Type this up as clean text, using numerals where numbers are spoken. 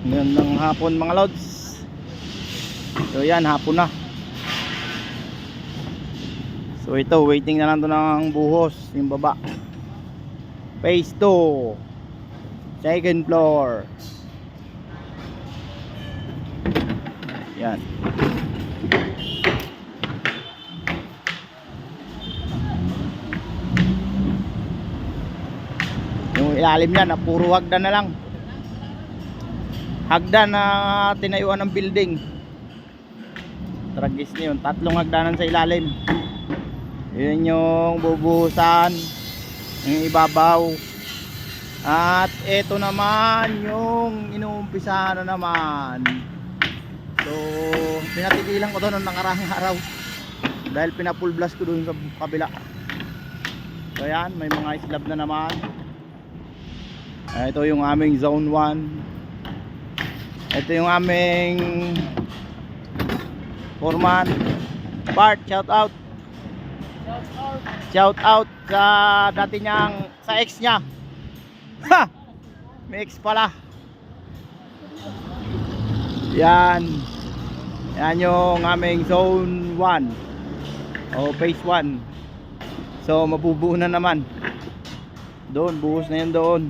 Ngayong hapon mga lods. So yan, hapon na. So ito, waiting na lang to ng buhos, yung baba. Phase 2, second floor. Yan. Yung ilalim yan, puro hagdan na lang. Hagdan na tinayuan ng building. Tragis na yun, 3 hagdanan sa ilalim. Yun yung bubuhusan, yung ibabaw. At ito naman yung inuumpisa na naman. So pinatigilan ko to nung nakarang araw dahil pinapull blast ko dun sa kabila. So yan, may mga slab na naman. Ito yung aming zone 1. Ito yung aming foreman Bart, shout out. Shout out sa dati niyang, sa ex niya. Ha! May ex pala. Yan. Yan yung aming zone 1 o phase 1. So mabubuo na naman. Doon, buhos na yun doon.